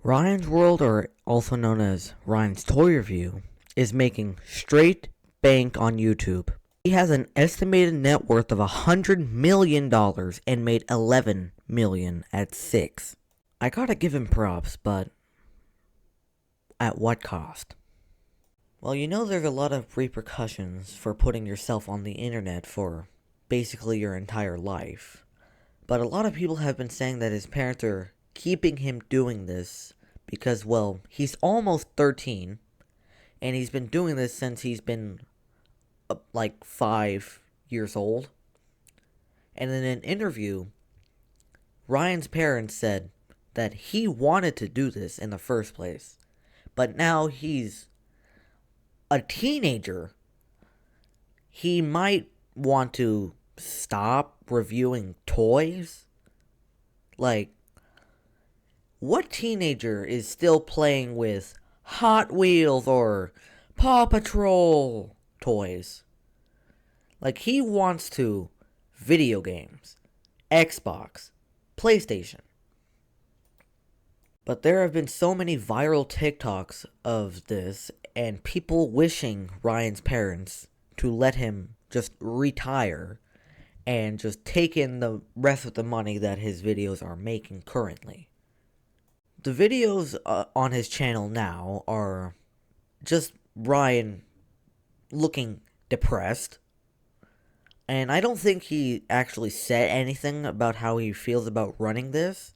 Ryan's World, or also known as Ryan's Toy Review, is making straight bank on YouTube. He has an estimated net worth of $100 million and made $11 million at 6. I gotta give him props, but at what cost? Well, you know there's a lot of repercussions for putting yourself on the internet for basically your entire life. But a lot of people have been saying that his parents are keeping him doing this because, well, he's almost 13, and he's been doing this since he's been, like, 5 years old. And in an interview, Ryan's parents said that he wanted to do this in the first place, but now he's a teenager. He might want to stop reviewing toys. Like, what teenager is still playing with Hot Wheels or Paw Patrol toys? Like, he wants to video games, Xbox, PlayStation. But there have been so many viral TikToks of this, and people wishing Ryan's parents to let him just retire and just take in the rest of the money that his videos are making currently. The videos on his channel now are just Ryan looking depressed. And I don't think he actually said anything about how he feels about running this.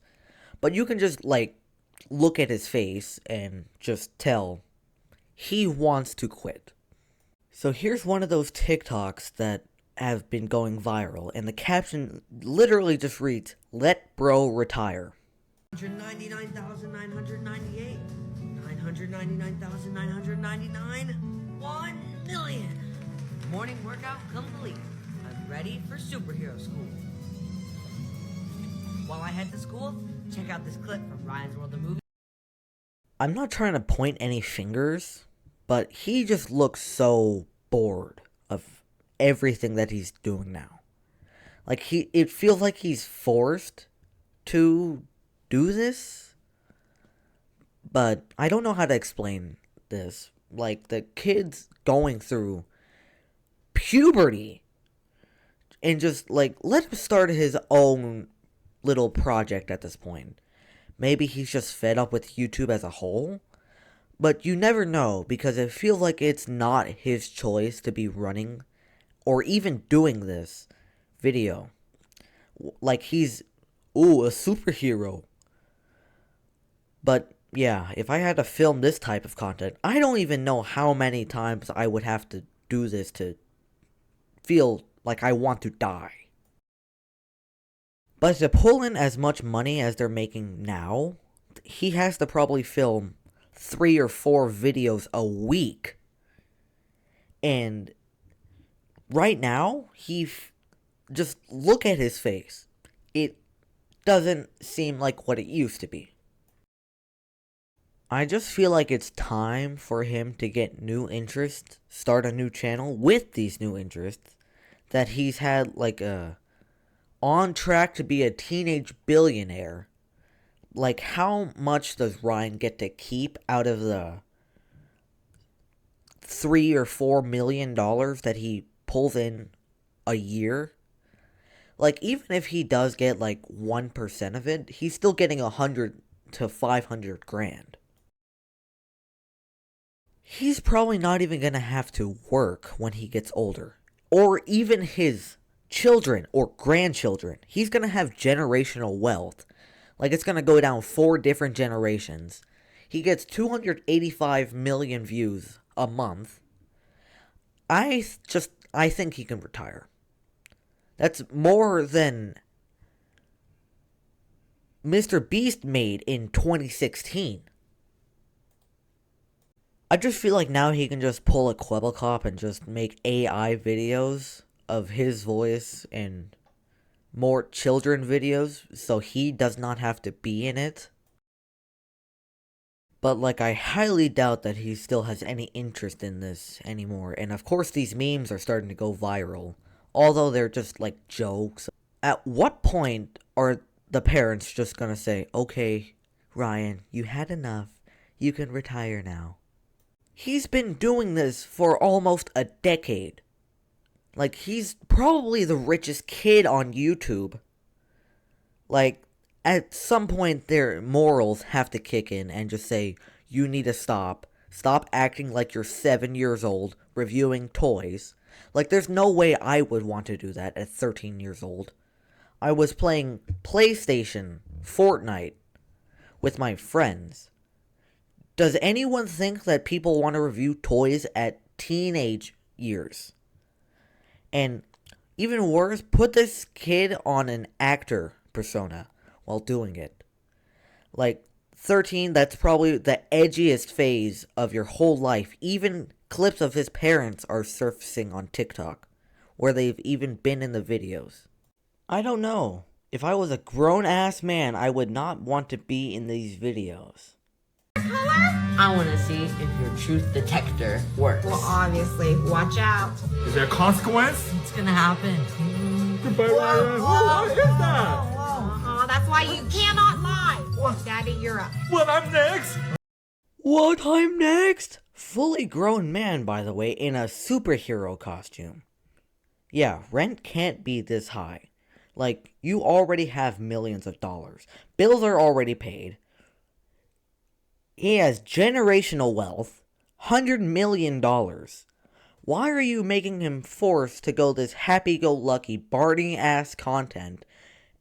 But you can just, like, look at his face and just tell he wants to quit. So here's one of those TikToks that have been going viral, and the caption literally just reads, "Let bro retire." 199,998, 999,999, 1 million. Morning workout complete. I'm ready for superhero school. While I head to school, check out this clip from Ryan's World of Movies. I'm not trying to point any fingers, but he just looks so bored of everything that he's doing now. Like, it feels like he's forced to do this, but I don't know how to explain this. Like, the kid's going through puberty, and just, like, let him start his own little project at this point. Maybe he's just fed up with YouTube as a whole, but you never know, because it feels like it's not his choice to be running or even doing this video. Like, he's, a superhero. But yeah, if I had to film this type of content, I don't even know how many times I would have to do this to feel like I want to die. But to pull in as much money as they're making now, he has to probably film 3 or 4 videos a week. And right now, just look at his face. It doesn't seem like what it used to be. I just feel like it's time for him to get new interests, start a new channel with these new interests, that he's had, like, on track to be a teenage billionaire. Like, how much does Ryan get to keep out of the $3 or $4 million that he pulls in a year? Like, even if he does get, like, 1% of it, he's still getting 100 to 500 grand. He's probably not even gonna have to work when he gets older. Or even his children or grandchildren. He's gonna have generational wealth. Like, it's gonna go down 4 different generations. He gets 285 million views a month. I think he can retire. That's more than Mr. Beast made in 2016. I just feel like now he can just pull a Cop and just make AI videos of his voice and more children videos, so he does not have to be in it. But, like, I highly doubt that he still has any interest in this anymore. And of course these memes are starting to go viral, although they're just, like, jokes. At what point are the parents just gonna say, okay, Ryan, you had enough. You can retire now. He's been doing this for almost a decade. Like, he's probably the richest kid on YouTube. Like, at some point, their morals have to kick in and just say, you need to stop. Stop acting like you're 7 years old, reviewing toys. Like, there's no way I would want to do that at 13 years old. I was playing PlayStation, Fortnite, with my friends. Does anyone think that people want to review toys at teenage years? And even worse, put this kid on an actor persona while doing it. Like, 13, that's probably the edgiest phase of your whole life. Even clips of his parents are surfacing on TikTok, where they've even been in the videos. I don't know. If I was a grown-ass man, I would not want to be in these videos. I want to see if your truth detector works. Well, obviously. Watch out. Is there a consequence? It's gonna happen. Goodbye, Ryan. What is that? Whoa. That's why you cannot lie. Daddy, you're up. What, I'm next? What, I'm next? Fully grown man, by the way, in a superhero costume. Yeah, rent can't be this high. Like, you already have millions of dollars. Bills are already paid. He has generational wealth. $100 million. Why are you making him forced to go this happy-go-lucky, Barney-ass content?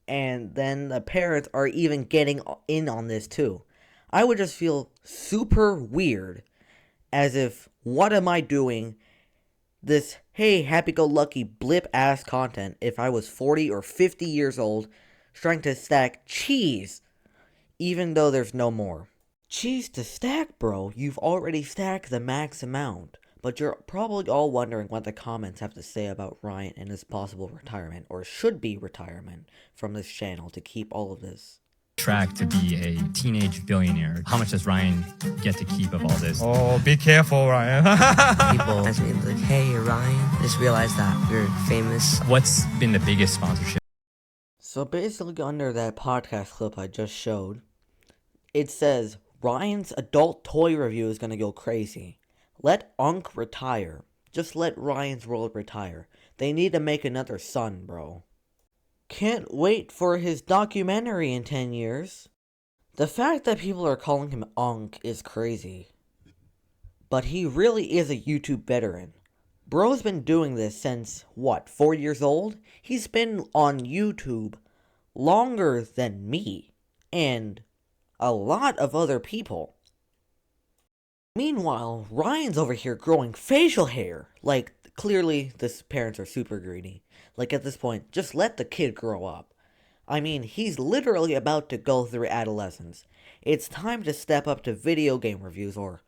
And then the parents are even getting in on this too. I would just feel super weird. As if, what am I doing? This, hey, happy-go-lucky, blip-ass content if I was 40 or 50 years old trying to stack cheese. Even though there's no more. Cheese to stack, bro. You've already stacked the max amount. But you're probably all wondering what the comments have to say about Ryan and his possible retirement, or should be retirement, from this channel to keep all of this. Track to be a teenage billionaire. How much does Ryan get to keep of all this? Oh, be careful, Ryan. People ask me, like, hey, Ryan, just realized that you're famous. What's been the biggest sponsorship? So basically under that podcast clip I just showed, it says, Ryan's adult toy review is gonna go crazy. Let Unc retire. Just let Ryan's World retire. They need to make another son, bro. Can't wait for his documentary in 10 years. The fact that people are calling him Unc is crazy. But he really is a YouTube veteran. Bro's been doing this since, 4 years old? He's been on YouTube longer than me. And a lot of other people. Meanwhile, Ryan's over here growing facial hair. Like, clearly, his parents are super greedy. Like, at this point, just let the kid grow up. I mean, he's literally about to go through adolescence. It's time to step up to video game reviews or,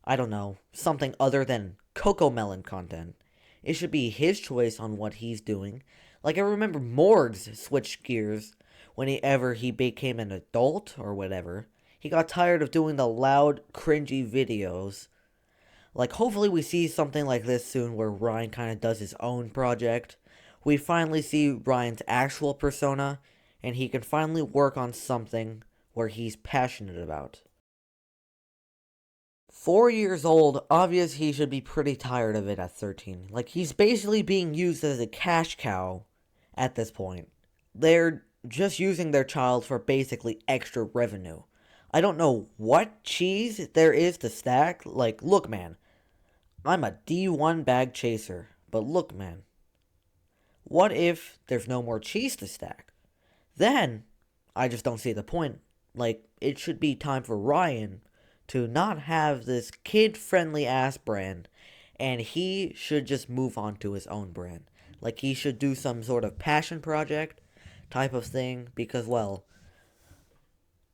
I don't know, something other than Cocomelon content. It should be his choice on what he's doing. Like, I remember Morgs switched gears whenever he became an adult or whatever. He got tired of doing the loud, cringy videos. Like, hopefully we see something like this soon where Ryan kind of does his own project. We finally see Ryan's actual persona, and he can finally work on something where he's passionate about. 4 years old, obvious he should be pretty tired of it at 13. Like, he's basically being used as a cash cow at this point. They're just using their child for basically extra revenue. I don't know what cheese there is to stack. Like, look, man. I'm a D1 bag chaser. But look, man. What if there's no more cheese to stack? Then, I just don't see the point. Like, it should be time for Ryan to not have this kid-friendly ass brand. And he should just move on to his own brand. Like, he should do some sort of passion project type of thing. Because, well,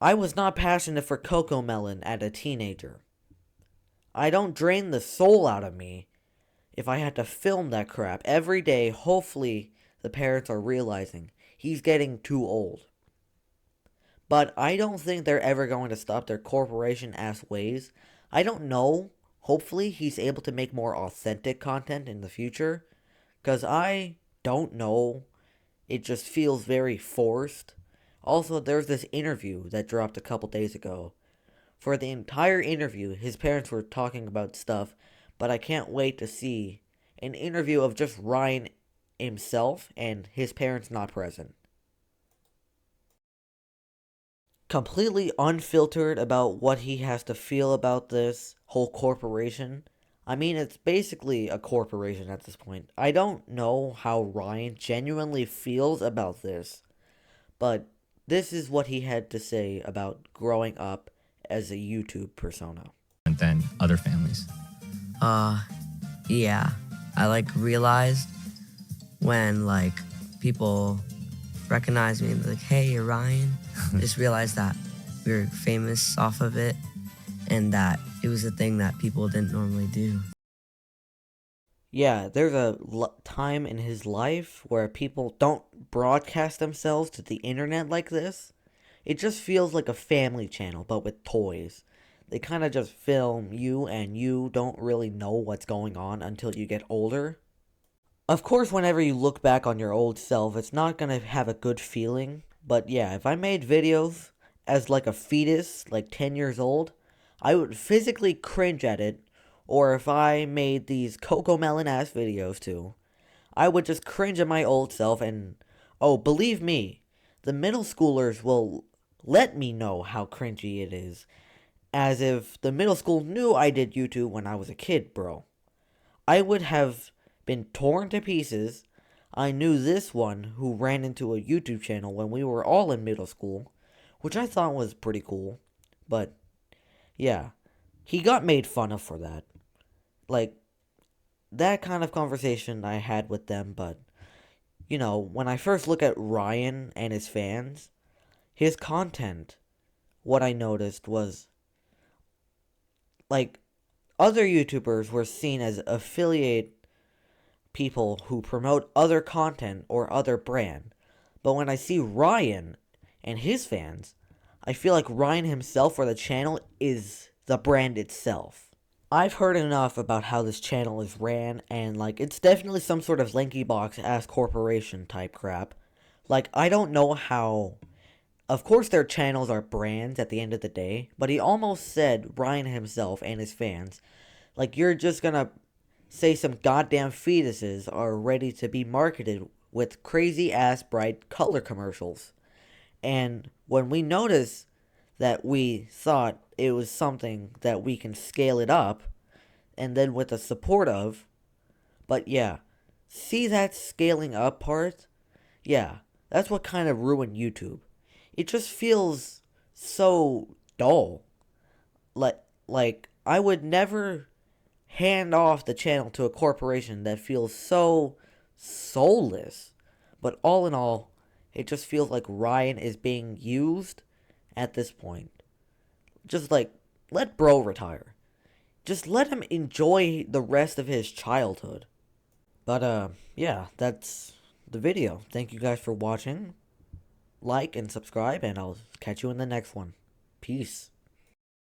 I was not passionate for Cocomelon as a teenager. I don't drain the soul out of me if I had to film that crap every day. Hopefully, the parents are realizing he's getting too old. But I don't think they're ever going to stop their corporation-ass ways. I don't know. Hopefully, he's able to make more authentic content in the future. Because I don't know. It just feels very forced. Also, there's this interview that dropped a couple days ago. For the entire interview, his parents were talking about stuff, but I can't wait to see an interview of just Ryan himself and his parents not present. Completely unfiltered about what he has to feel about this whole corporation. I mean, it's basically a corporation at this point. I don't know how Ryan genuinely feels about this, but this is what he had to say about growing up as a YouTube persona. Than other families. Yeah. I realized when people recognize me and be like, hey, you're Ryan. Just realized that we were famous off of it and that it was a thing that people didn't normally do. Yeah, there's a time in his life where people don't broadcast themselves to the internet like this. It just feels like a family channel, but with toys. They kind of just film you, and you don't really know what's going on until you get older. Of course, whenever you look back on your old self, it's not gonna have a good feeling. But yeah, if I made videos as a fetus, 10 years old, I would physically cringe at it. Or if I made these Cocomelon ass videos too, I would just cringe at my old self and, oh, believe me, the middle schoolers will let me know how cringy it is. As if the middle school knew I did YouTube when I was a kid, bro. I would have been torn to pieces. I knew this one who ran into a YouTube channel when we were all in middle school, which I thought was pretty cool. But, yeah, he got made fun of for that. That kind of conversation I had with them, but, when I first look at Ryan and his fans, his content, what I noticed was, other YouTubers were seen as affiliate people who promote other content or other brand. But when I see Ryan and his fans, I feel like Ryan himself or the channel is the brand itself. I've heard enough about how this channel is ran, and it's definitely some sort of Lanky Box ass corporation type crap. I don't know how. Of course, their channels are brands at the end of the day, but he almost said, Ryan himself and his fans, you're just gonna say some goddamn fetuses are ready to be marketed with crazy ass bright color commercials. And when we noticed that, we thought it was something that we can scale it up, and then with the support of, but yeah, see that scaling up part? Yeah, that's what kind of ruined YouTube. It just feels so dull. I would never hand off the channel to a corporation that feels so soulless. But all in all, it just feels like Ryan is being used at this point. Just let bro retire. Just let him enjoy the rest of his childhood. But yeah, that's the video. Thank you guys for watching. Like and subscribe, and I'll catch you in the next one. Peace.